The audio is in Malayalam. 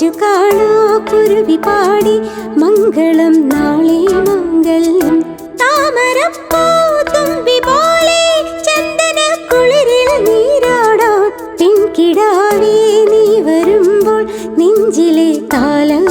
കൊതിച്ചു കാണാ കുരുവി പാടി മംഗളം നാളെ മംഗളം. താമരപ്പൂ തുമ്പി പോലെ ചന്ദന കുളിരിൽ നീരാടാൻ പെൺകിടാവേ നീ വരുമ്പോൾ നെഞ്ചിലെ താളം